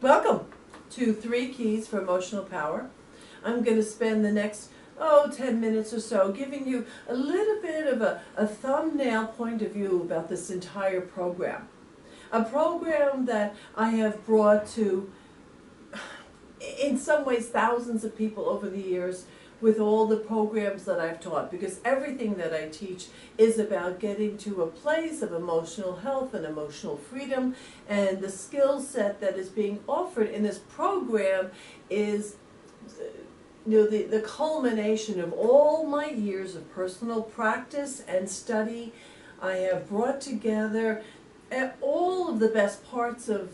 Welcome to 3 Keys for Emotional Power. I'm going to spend the next, 10 minutes or so giving you a little bit of a thumbnail point of view about this entire program. A program that I have brought to, in some ways, thousands of people over the years with all the programs that I've taught, because everything that I teach is about getting to a place of emotional health and emotional freedom, and the skill set that is being offered in this program is the culmination of all my years of personal practice and study. I have brought together all of the best parts of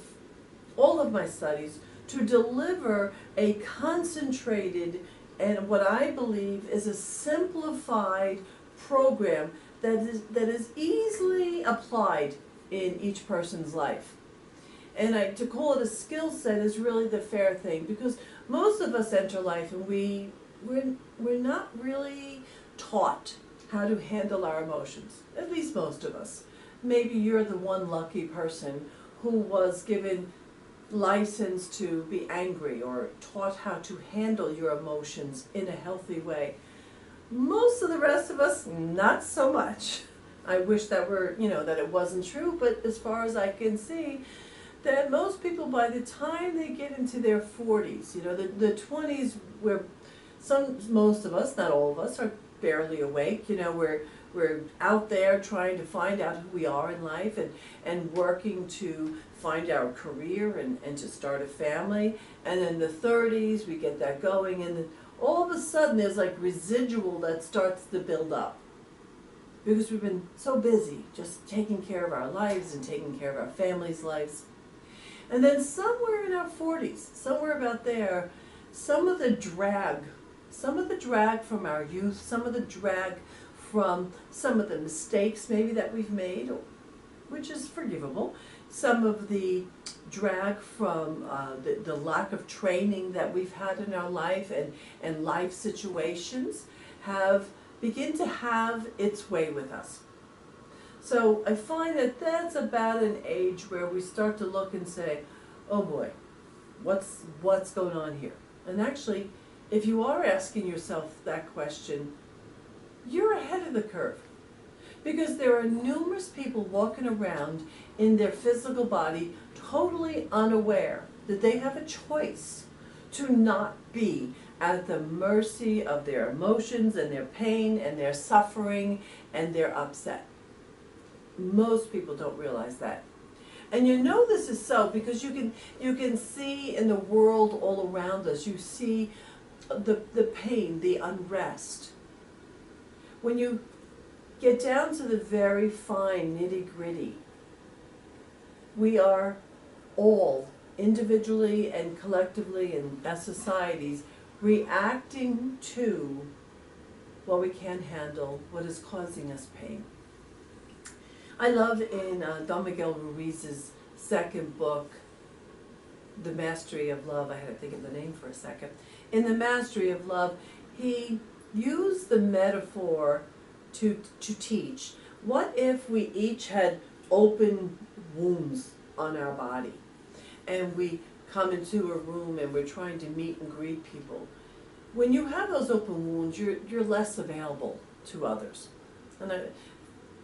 all of my studies to deliver a concentrated and what I believe is a simplified program that is easily applied in each person's life. And to call it a skill set is really the fair thing, because most of us enter life and we're not really taught how to handle our emotions, at least most of us. Maybe you're the one lucky person who was given license to be angry or taught how to handle your emotions in a healthy way. Most of the rest of us, not so much. I wish that that it wasn't true, but as far as I can see, that most people, by the time they get into their 40s, the 20s, where most of us, not all of us, are barely awake. We're out there trying to find out who we are in life and working to find our career and to start a family. And in the 30s, we get that going, and then all of a sudden there's like residual that starts to build up, because we've been so busy just taking care of our lives and taking care of our families' lives. And then somewhere in our 40s, somewhere about there, some of the drag from our youth, some of the drag from some of the mistakes maybe that we've made, which is forgivable, some of the drag from the lack of training that we've had in our life and life situations begin to have its way with us. So I find that that's about an age where we start to look and say, oh boy, what's going on here? And actually, if you are asking yourself that question, you're ahead of the curve, because there are numerous people walking around in their physical body totally unaware that they have a choice to not be at the mercy of their emotions and their pain and their suffering and their upset. Most people don't realize that. And this is so because you can see in the world all around us, you see the pain, the unrest. When you get down to the very fine nitty-gritty, we are all, individually and collectively and as societies, reacting to what we can't handle, what is causing us pain. I love in Don Miguel Ruiz's second book, The Mastery of Love, I had to think of the name for a second. In The Mastery of Love, he used the metaphor to teach, what if we each had open wounds on our body, and we come into a room and we're trying to meet and greet people. When you have those open wounds, you're less available to others. And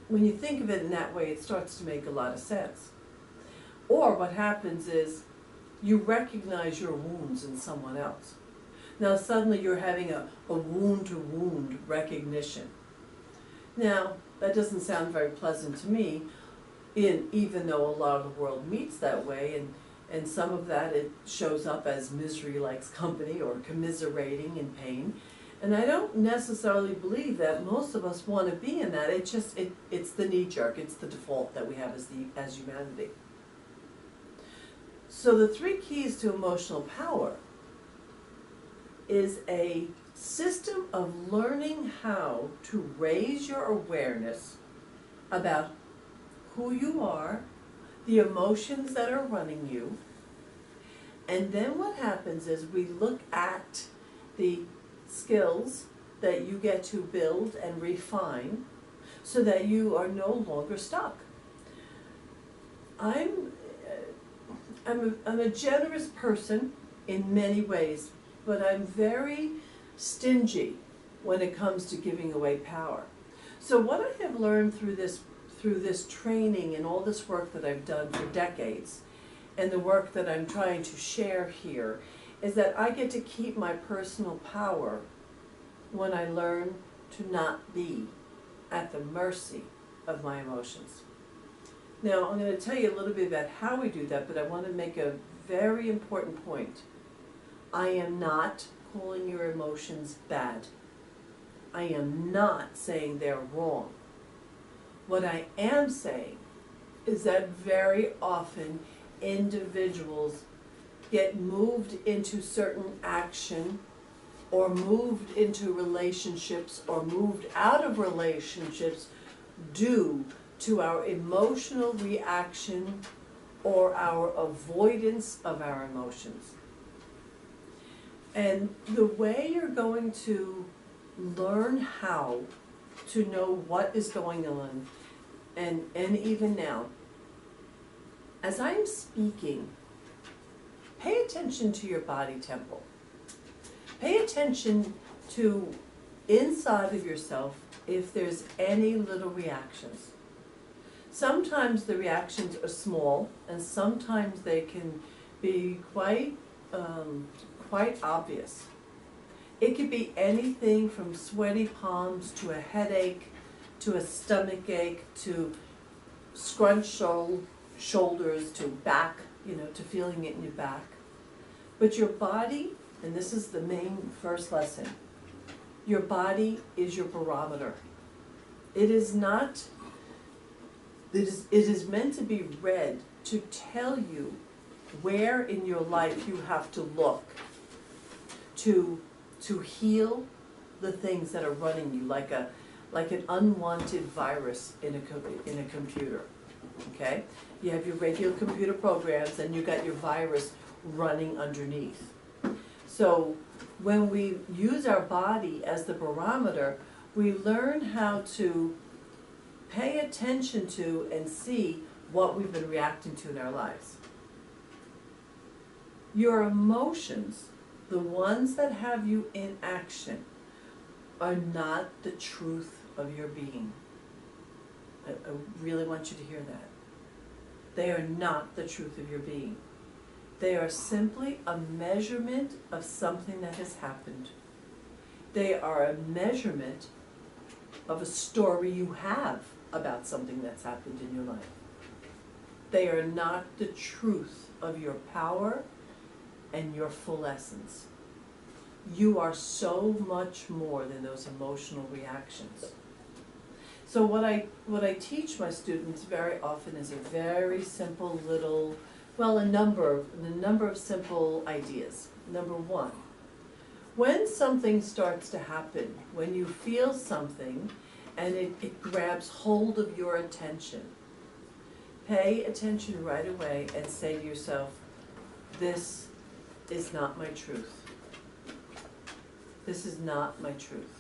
when you think of it in that way, it starts to make a lot of sense. Or what happens is you recognize your wounds in someone else. Now suddenly you're having a wound-to-wound recognition. Now, that doesn't sound very pleasant to me, even though a lot of the world meets that way, and some of that it shows up as misery likes company or commiserating in pain. And I don't necessarily believe that most of us want to be in that. It's the knee-jerk, it's the default that we have as humanity. So the 3 keys to emotional power is a system of learning how to raise your awareness about who you are, the emotions that are running you, and then what happens is we look at the skills that you get to build and refine so that you are no longer stuck. I'm a generous person in many ways, but I'm very stingy when it comes to giving away power. So what I have learned through this training and all this work that I've done for decades, and the work that I'm trying to share here, is that I get to keep my personal power when I learn to not be at the mercy of my emotions. Now, I'm going to tell you a little bit about how we do that, but I want to make a very important point. I am not calling your emotions bad. I am not saying they're wrong. What I am saying is that very often individuals get moved into certain action, or moved into relationships, or moved out of relationships due to our emotional reaction or our avoidance of our emotions. And the way you're going to learn how to know what is going on, and even now, as I'm speaking, pay attention to your body temple. Pay attention to inside of yourself if there's any little reactions. Sometimes the reactions are small, and sometimes they can be quite obvious. It could be anything from sweaty palms to a headache, to a stomach ache, to scrunched shoulders, to back, to feeling it in your back. But your body, and this is the main first lesson, your body is your barometer. It is not, it is meant to be read to tell you where in your life you have to look to heal the things that are running you, like an unwanted virus in a computer. Okay? You have your regular computer programs, and you got your virus running underneath. So when we use our body as the barometer, we learn how to pay attention to and see what we've been reacting to in our lives. Your emotions, the ones that have you in action, are not the truth of your being. I really want you to hear that. They are not the truth of your being. They are simply a measurement of something that has happened. They are a measurement of a story you have about something that's happened in your life. They are not the truth of your power and your full essence. You are so much more than those emotional reactions. So what I teach my students very often is a very simple little, well, a number of simple ideas. Number one, when something starts to happen, when you feel something and it grabs hold of your attention, pay attention right away and say to yourself, this is not my truth. This is not my truth.